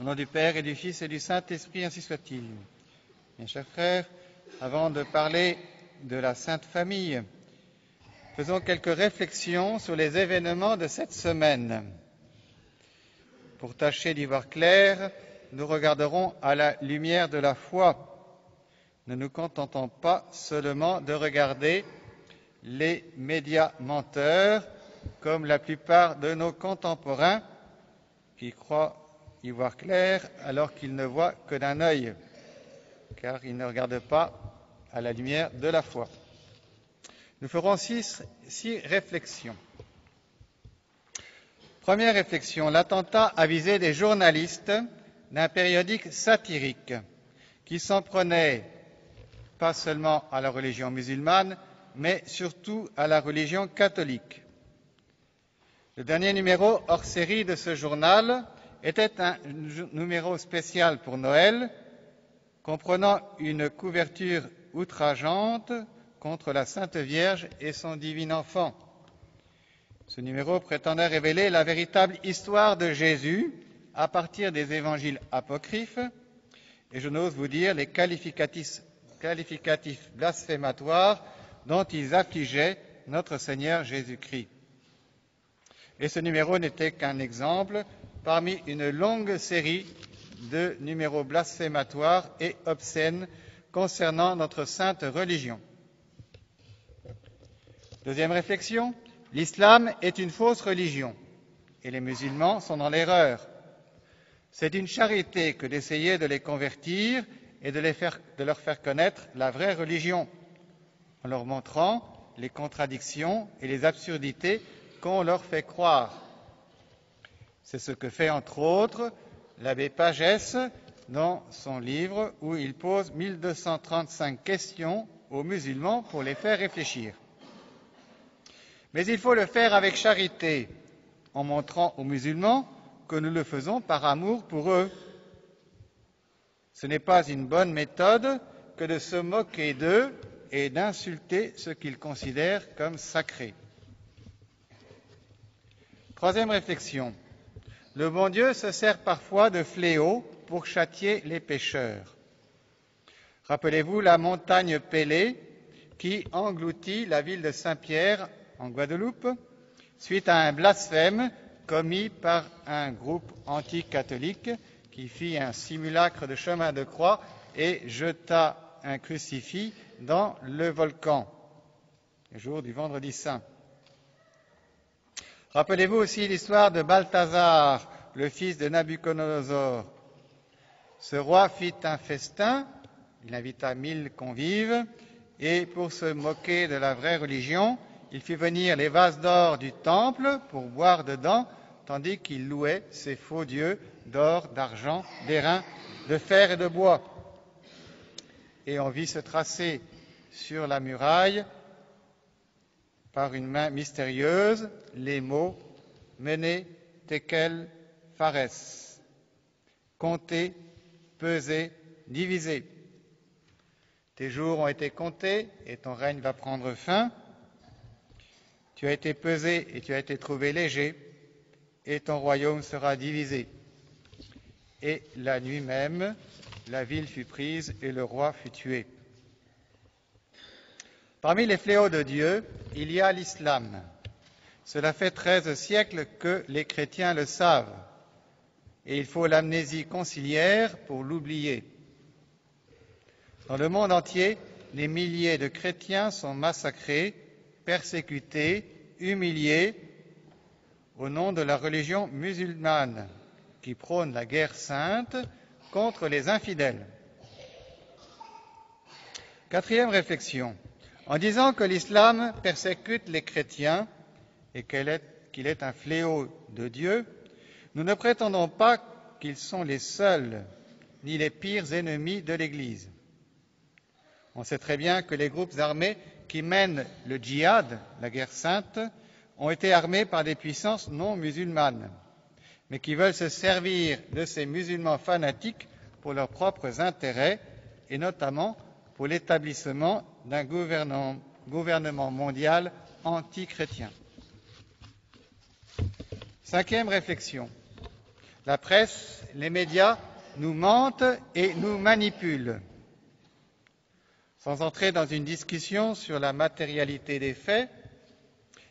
Au nom du Père et du Fils et du Saint-Esprit, ainsi soit-il. Mes chers frères, avant de parler de la Sainte Famille, faisons quelques réflexions sur les événements de cette semaine. Pour tâcher d'y voir clair, nous regarderons à la lumière de la foi. Ne nous contentons pas seulement de regarder les médias menteurs, comme la plupart de nos contemporains qui croient y voir clair alors qu'ils ne voient que d'un œil, car ils ne regardent pas à la lumière de la foi. Nous ferons six réflexions. Première réflexion, l'attentat a visé des journalistes d'un périodique satirique qui s'en prenait pas seulement à la religion musulmane, mais surtout à la religion catholique. Le dernier numéro hors série de ce journal était un numéro spécial pour Noël, comprenant une couverture outrageante contre la Sainte Vierge et son divin enfant. Ce numéro prétendait révéler la véritable histoire de Jésus à partir des évangiles apocryphes, et je n'ose vous dire les qualificatifs blasphématoires dont ils affligeaient notre Seigneur Jésus-Christ. Et ce numéro n'était qu'un exemple parmi une longue série de numéros blasphématoires et obscènes concernant notre sainte religion. Deuxième réflexion, l'islam est une fausse religion et les musulmans sont dans l'erreur. C'est une charité que d'essayer de les convertir et de leur faire connaître la vraie religion, en leur montrant les contradictions et les absurdités qu'on leur fait croire. C'est ce que fait entre autres l'abbé Pagès dans son livre où il pose 1235 questions aux musulmans pour les faire réfléchir. Mais il faut le faire avec charité, en montrant aux musulmans que nous le faisons par amour pour eux. Ce n'est pas une bonne méthode que de se moquer d'eux et d'insulter ce qu'ils considèrent comme sacré. Troisième réflexion. Le bon Dieu se sert parfois de fléaux pour châtier les pécheurs. Rappelez-vous la montagne Pelée qui engloutit la ville de Saint-Pierre en Guadeloupe suite à un blasphème commis par un groupe anticatholique qui fit un simulacre de chemin de croix et jeta un crucifix dans le volcan le jour du vendredi saint. Rappelez-vous aussi l'histoire de Balthazar, le fils de Nabuchodonosor. Ce roi fit un festin, il invita 1000 convives, et pour se moquer de la vraie religion, il fit venir les vases d'or du temple pour boire dedans, tandis qu'il louait ses faux dieux d'or, d'argent, d'airain, de fer et de bois. Et on vit se tracer sur la muraille par une main mystérieuse les mots « Mene, Tekel, Phares » compter, peser, diviser. Tes jours ont été comptés et ton règne va prendre fin. Tu as été pesé et tu as été trouvé léger et ton royaume sera divisé. Et la nuit même, la ville fut prise et le roi fut tué. Parmi les fléaux de Dieu, il y a l'islam. Cela fait 13 siècles que les chrétiens le savent, et il faut l'amnésie conciliaire pour l'oublier. Dans le monde entier, des milliers de chrétiens sont massacrés, persécutés, humiliés au nom de la religion musulmane qui prône la guerre sainte contre les infidèles. Quatrième réflexion. En disant que l'islam persécute les chrétiens et qu'il est un fléau de Dieu, nous ne prétendons pas qu'ils sont les seuls ni les pires ennemis de l'Église. On sait très bien que les groupes armés qui mènent le djihad, la guerre sainte, ont été armés par des puissances non musulmanes, mais qui veulent se servir de ces musulmans fanatiques pour leurs propres intérêts et notamment pour l'établissement d'un gouvernement mondial anti-chrétien. Cinquième réflexion. La presse, les médias nous mentent et nous manipulent. Sans entrer dans une discussion sur la matérialité des faits,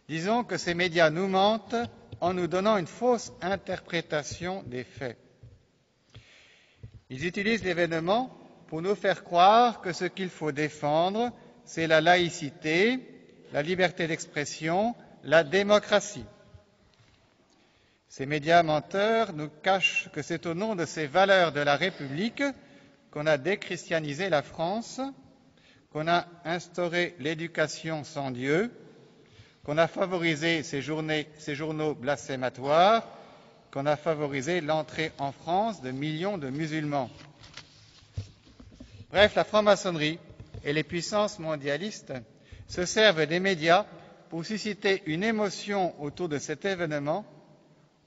disons que ces médias nous mentent en nous donnant une fausse interprétation des faits. Ils utilisent l'événement pour nous faire croire que ce qu'il faut défendre, c'est la laïcité, la liberté d'expression, la démocratie. Ces médias menteurs nous cachent que c'est au nom de ces valeurs de la République qu'on a déchristianisé la France, qu'on a instauré l'éducation sans Dieu, qu'on a favorisé ces journaux blasphématoires, qu'on a favorisé l'entrée en France de millions de musulmans. Bref, la franc-maçonnerie et les puissances mondialistes se servent des médias pour susciter une émotion autour de cet événement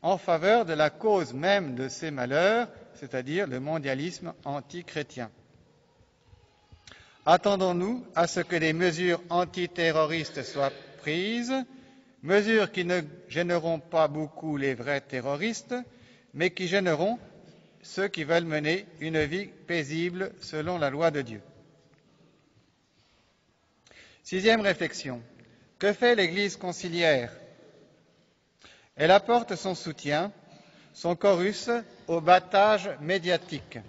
en faveur de la cause même de ces malheurs, c'est-à-dire le mondialisme antichrétien. Attendons-nous à ce que les mesures antiterroristes soient prises, mesures qui ne gêneront pas beaucoup les vrais terroristes, mais qui gêneront ceux qui veulent mener une vie paisible selon la loi de Dieu. Sixième réflexion. Que fait l'Église conciliaire? Elle apporte son soutien, son chorus au battage médiatique.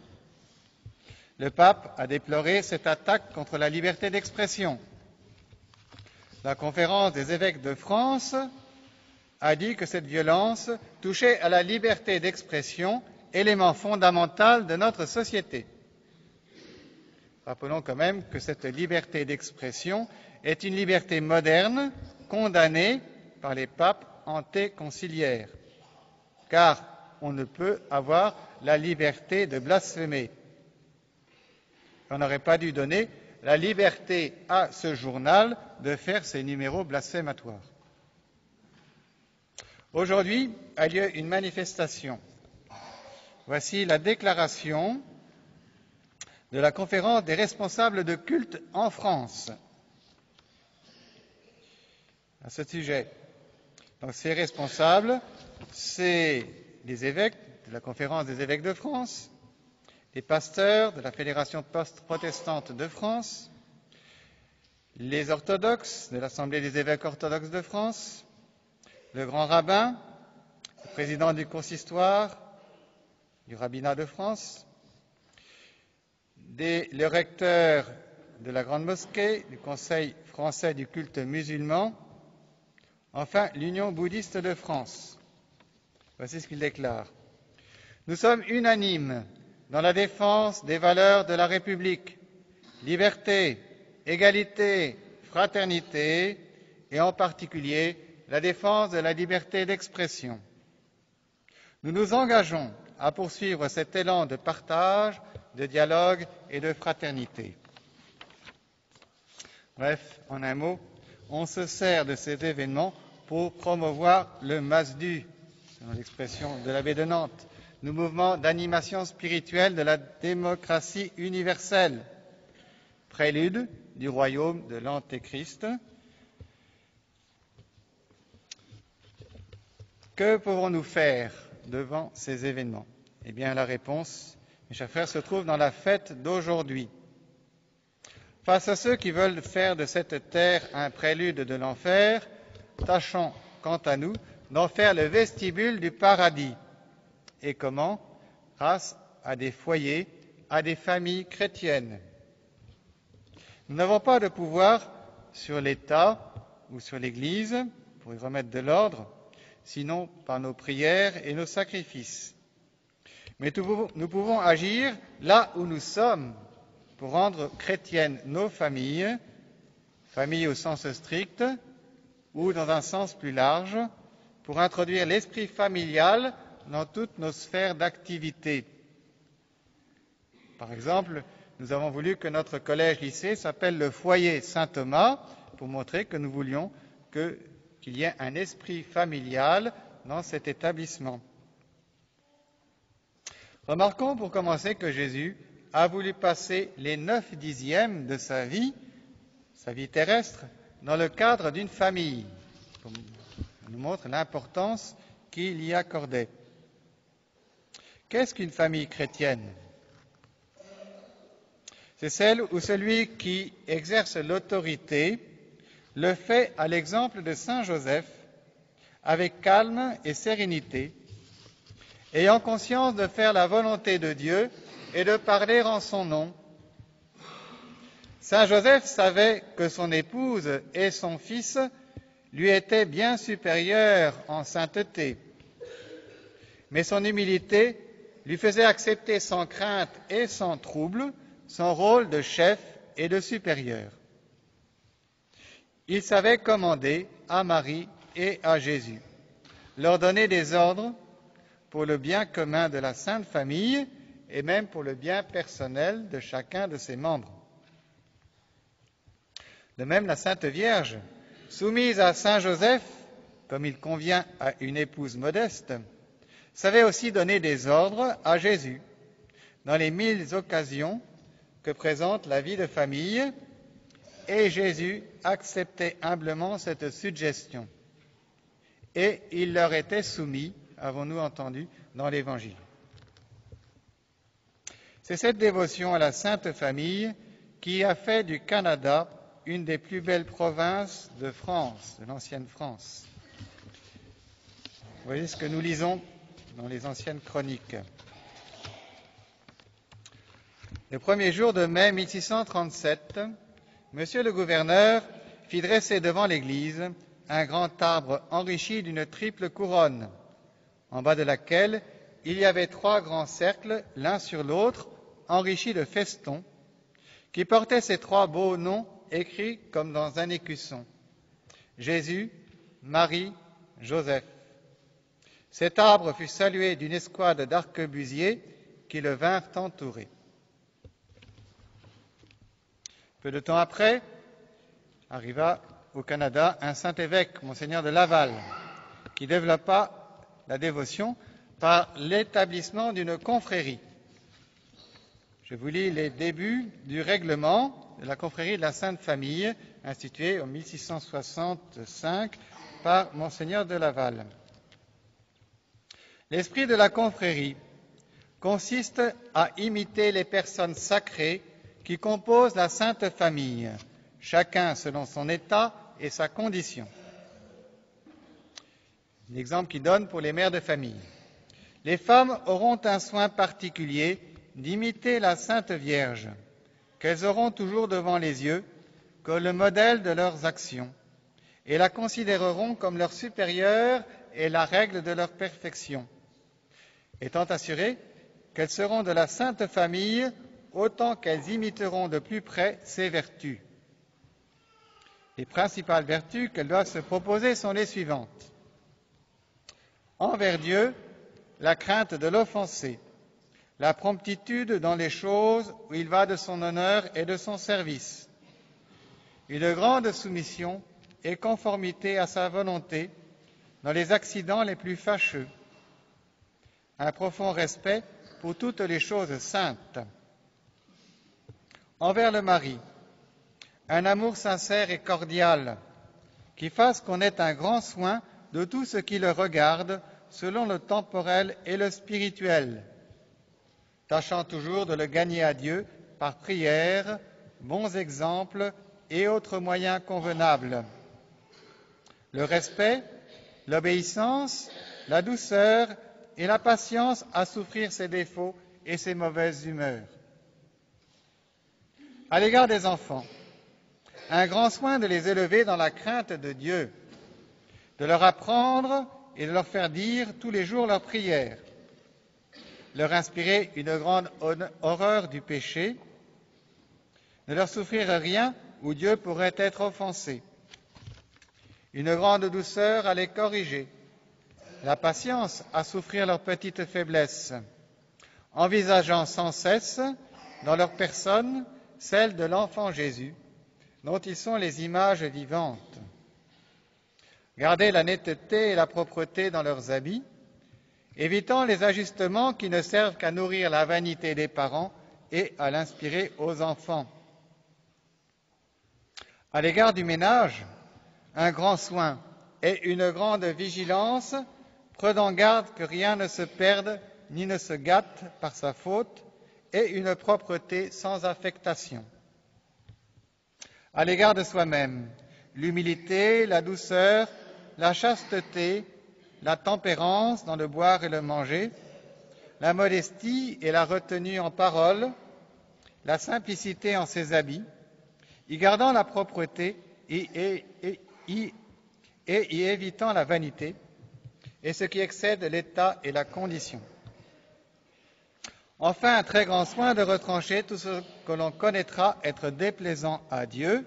Le pape a déploré cette attaque contre la liberté d'expression. La conférence des évêques de France a dit que cette violence touchait à la liberté d'expression, élément fondamental de notre société. Rappelons quand même que cette liberté d'expression est une liberté moderne, condamnée par les papes antéconciliaires, car on ne peut avoir la liberté de blasphémer. On n'aurait pas dû donner la liberté à ce journal de faire ses numéros blasphématoires. Aujourd'hui a lieu une manifestation. Voici la déclaration de la conférence des responsables de culte en France à ce sujet. Donc, ces responsables, c'est les évêques de la conférence des évêques de France, les pasteurs de la Fédération protestante de France, les orthodoxes de l'Assemblée des évêques orthodoxes de France, le grand rabbin, le président du consistoire, du rabbinat de France, le recteur de la Grande Mosquée, du Conseil français du culte musulman, enfin l'Union bouddhiste de France. Voici ce qu'il déclare. Nous sommes unanimes dans la défense des valeurs de la République, liberté, égalité, fraternité, et en particulier la défense de la liberté d'expression. Nous nous engageons à poursuivre cet élan de partage, de dialogue et de fraternité. Bref, en un mot, on se sert de ces événements pour promouvoir le Masdu, selon l'expression de l'abbé de Nantes, le mouvement d'animation spirituelle de la démocratie universelle, prélude du royaume de l'Antéchrist. Que pouvons-nous faire devant ces événements? Eh bien, la réponse, mes chers frères, se trouve dans la fête d'aujourd'hui. Face à ceux qui veulent faire de cette terre un prélude de l'enfer, tâchons, quant à nous, d'en faire le vestibule du paradis. Et comment? Grâce à des foyers, à des familles chrétiennes. Nous n'avons pas de pouvoir sur l'État ou sur l'Église pour y remettre de l'ordre, sinon par nos prières et nos sacrifices. Mais nous pouvons agir là où nous sommes pour rendre chrétiennes nos familles, familles au sens strict ou dans un sens plus large, pour introduire l'esprit familial dans toutes nos sphères d'activité. Par exemple, nous avons voulu que notre collège-lycée s'appelle le foyer Saint-Thomas pour montrer que nous voulions qu'il y ait un esprit familial dans cet établissement. Remarquons pour commencer que Jésus a voulu passer les 9/10 de sa vie terrestre, dans le cadre d'une famille. Ça nous montre l'importance qu'il y accordait. Qu'est-ce qu'une famille chrétienne? C'est celle où celui qui exerce l'autorité le fait à l'exemple de Saint Joseph, avec calme et sérénité, ayant conscience de faire la volonté de Dieu et de parler en son nom. Saint Joseph savait que son épouse et son fils lui étaient bien supérieurs en sainteté, mais son humilité lui faisait accepter sans crainte et sans trouble son rôle de chef et de supérieur. Il savait commander à Marie et à Jésus, leur donner des ordres pour le bien commun de la Sainte Famille et même pour le bien personnel de chacun de ses membres. De même, la Sainte Vierge, soumise à Saint Joseph, comme il convient à une épouse modeste, savait aussi donner des ordres à Jésus dans les 1000 occasions que présente la vie de famille, et Jésus acceptait humblement cette suggestion. Et il leur était soumis, avons-nous entendu, dans l'Évangile. C'est cette dévotion à la Sainte Famille qui a fait du Canada une des plus belles provinces de France, de l'ancienne France. Vous voyez ce que nous lisons dans les anciennes chroniques. Le premier jour de mai 1637, Monsieur le gouverneur fit dresser devant l'église un grand arbre enrichi d'une triple couronne, en bas de laquelle il y avait 3 grands cercles, l'un sur l'autre, enrichis de festons, qui portaient ces 3 beaux noms écrits comme dans un écusson: Jésus, Marie, Joseph. Cet arbre fut salué d'une escouade d'arquebusiers qui le vinrent entourer. Peu de temps après, arriva au Canada un saint-évêque, Monseigneur de Laval, qui développa la dévotion par l'établissement d'une confrérie. Je vous lis les débuts du règlement de la confrérie de la Sainte Famille, instituée en 1665 par Monseigneur de Laval. L'esprit de la confrérie consiste à imiter les personnes sacrées qui composent la Sainte Famille, chacun selon son état et sa condition. L'exemple qu'il donne pour les mères de famille. Les femmes auront un soin particulier d'imiter la Sainte Vierge, qu'elles auront toujours devant les yeux comme le modèle de leurs actions, et la considéreront comme leur supérieure et la règle de leur perfection, étant assurées qu'elles seront de la Sainte Famille autant qu'elles imiteront de plus près ses vertus. Les principales vertus qu'elles doivent se proposer sont les suivantes. Envers Dieu, la crainte de l'offenser, la promptitude dans les choses où il va de son honneur et de son service, une grande soumission et conformité à sa volonté dans les accidents les plus fâcheux, un profond respect pour toutes les choses saintes. Envers le mari, un amour sincère et cordial qui fasse qu'on ait un grand soin de tout ce qui le regarde selon le temporel et le spirituel, tâchant toujours de le gagner à Dieu par prière, bons exemples et autres moyens convenables. Le respect, l'obéissance, la douceur et la patience à souffrir ses défauts et ses mauvaises humeurs. À l'égard des enfants, un grand soin de les élever dans la crainte de Dieu, de leur apprendre et de leur faire dire tous les jours leurs prières, leur inspirer une grande horreur du péché, ne leur souffrir rien où Dieu pourrait être offensé, une grande douceur à les corriger, la patience à souffrir leurs petites faiblesses, envisageant sans cesse dans leur personne celle de l'enfant Jésus, dont ils sont les images vivantes. Garder la netteté et la propreté dans leurs habits, évitant les ajustements qui ne servent qu'à nourrir la vanité des parents et à l'inspirer aux enfants. À l'égard du ménage, un grand soin et une grande vigilance, prenant garde que rien ne se perde ni ne se gâte par sa faute, et une propreté sans affectation. À l'égard de soi-même, l'humilité, la douceur, la chasteté, la tempérance dans le boire et le manger, la modestie et la retenue en parole, la simplicité en ses habits, y gardant la propreté et y évitant la vanité, et ce qui excède l'état et la condition. Enfin, un très grand soin de retrancher tout ce que l'on connaîtra être déplaisant à Dieu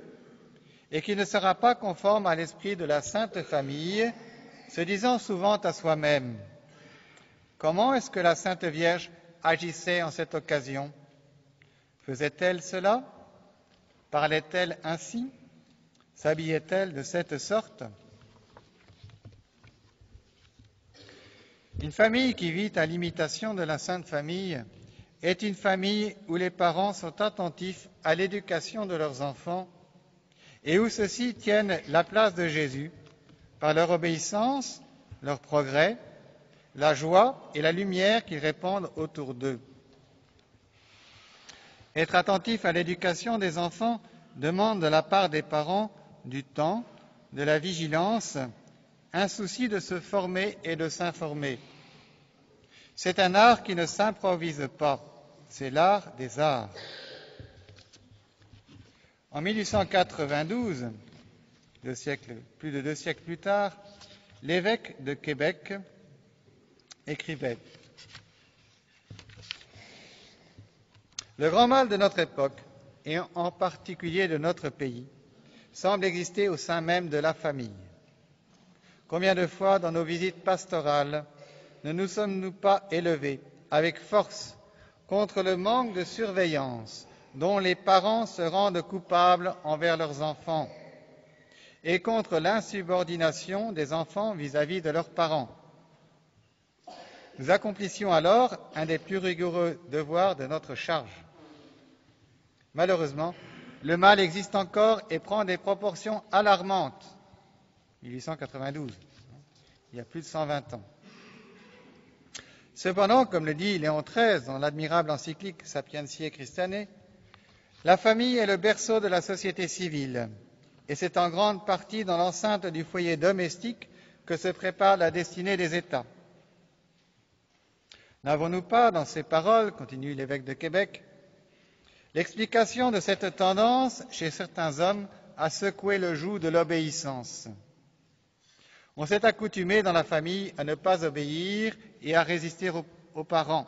et qui ne sera pas conforme à l'esprit de la Sainte Famille, se disant souvent à soi-même: comment est-ce que la Sainte Vierge agissait en cette occasion? Faisait-elle cela? Parlait-elle ainsi? S'habillait-elle de cette sorte? Une famille qui vit à l'imitation de la Sainte Famille est une famille où les parents sont attentifs à l'éducation de leurs enfants et où ceux-ci tiennent la place de Jésus par leur obéissance, leur progrès, la joie et la lumière qu'ils répandent autour d'eux. Être attentif à l'éducation des enfants demande de la part des parents du temps, de la vigilance, un souci de se former et de s'informer. C'est un art qui ne s'improvise pas, c'est l'art des arts. En 1892, plus de 2 siècles plus tard, l'évêque de Québec écrivait: le grand mal de notre époque, et en particulier de notre pays, semble exister au sein même de la famille. Combien de fois dans nos visites pastorales ne nous sommes-nous pas élevés avec force contre le manque de surveillance dont les parents se rendent coupables envers leurs enfants et contre l'insubordination des enfants vis-à-vis de leurs parents. Nous accomplissions alors un des plus rigoureux devoirs de notre charge. Malheureusement, le mal existe encore et prend des proportions alarmantes. 1892, il y a plus de 120 ans. Cependant, comme le dit Léon XIII dans l'admirable encyclique Sapientiae Christianae, la famille est le berceau de la société civile, et c'est en grande partie dans l'enceinte du foyer domestique que se prépare la destinée des États. N'avons-nous pas, dans ces paroles, continue l'évêque de Québec, l'explication de cette tendance chez certains hommes à secouer le joug de l'obéissance? On s'est accoutumé dans la famille à ne pas obéir et à résister aux parents.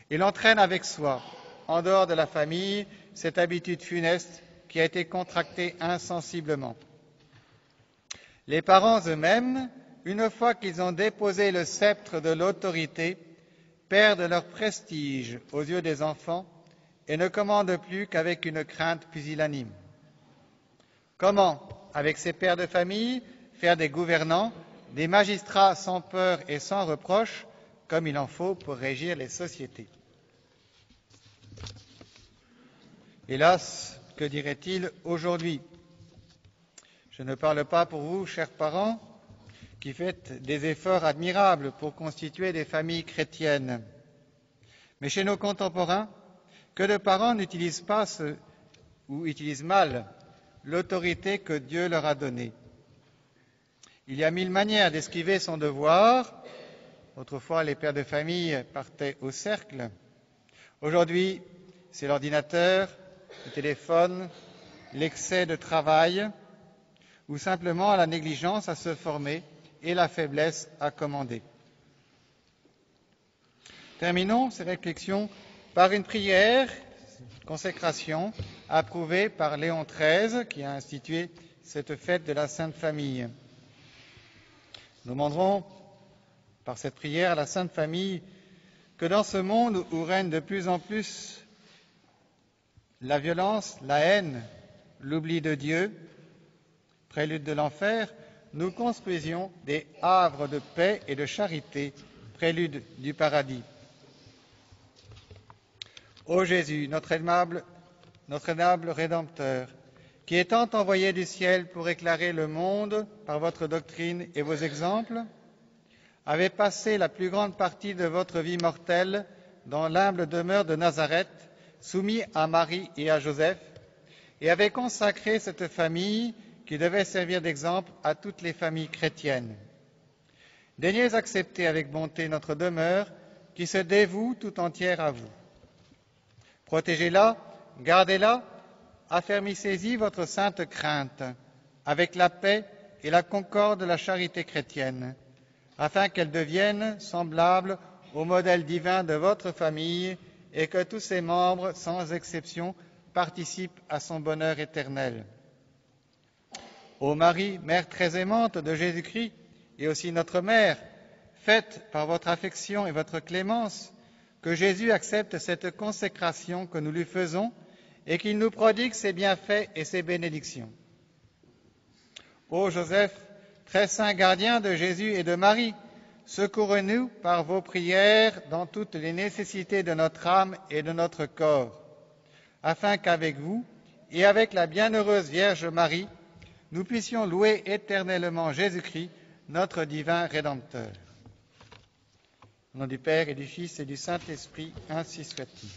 Et l'on traîne avec soi, en dehors de la famille, cette habitude funeste qui a été contractée insensiblement. Les parents eux-mêmes, une fois qu'ils ont déposé le sceptre de l'autorité, perdent leur prestige aux yeux des enfants et ne commandent plus qu'avec une crainte pusillanime. Comment, avec ces pères de famille, faire des gouvernants, des magistrats sans peur et sans reproche, comme il en faut pour régir les sociétés? Hélas, que dirait-il aujourd'hui? Je ne parle pas pour vous, chers parents, qui faites des efforts admirables pour constituer des familles chrétiennes. Mais chez nos contemporains, que de parents n'utilisent pas ou utilisent mal l'autorité que Dieu leur a donnée. Il y a 1000 manières d'esquiver son devoir. Autrefois, les pères de famille partaient au cercle. Aujourd'hui, c'est l'ordinateur, le téléphone, l'excès de travail ou simplement la négligence à se former et la faiblesse à commander. Terminons ces réflexions par une prière, une consécration approuvée par Léon XIII qui a institué cette fête de la Sainte Famille. Nous demanderons par cette prière à la Sainte Famille que dans ce monde où règne de plus en plus la violence, la haine, l'oubli de Dieu, prélude de l'enfer, nous construisions des havres de paix et de charité, prélude du paradis. Ô Jésus, notre aimable Rédempteur, qui étant envoyé du ciel pour éclairer le monde par votre doctrine et vos exemples, avez passé la plus grande partie de votre vie mortelle dans l'humble demeure de Nazareth, soumis à Marie et à Joseph, et avez consacré cette famille qui devait servir d'exemple à toutes les familles chrétiennes. Daignez accepter avec bonté notre demeure qui se dévoue tout entière à vous. Protégez-la, gardez-la, affermissez-y votre sainte crainte, avec la paix et la concorde de la charité chrétienne, afin qu'elle devienne semblable au modèle divin de votre famille et que tous ses membres, sans exception, participent à son bonheur éternel. Ô Marie, mère très aimante de Jésus-Christ, et aussi notre mère, faites par votre affection et votre clémence que Jésus accepte cette consécration que nous lui faisons et qu'il nous prodigue ses bienfaits et ses bénédictions. Ô Joseph, très saint gardien de Jésus et de Marie, secourez-nous par vos prières dans toutes les nécessités de notre âme et de notre corps, afin qu'avec vous et avec la bienheureuse Vierge Marie, nous puissions louer éternellement Jésus-Christ, notre divin Rédempteur. Au nom du Père et du Fils et du Saint-Esprit, ainsi soit-il.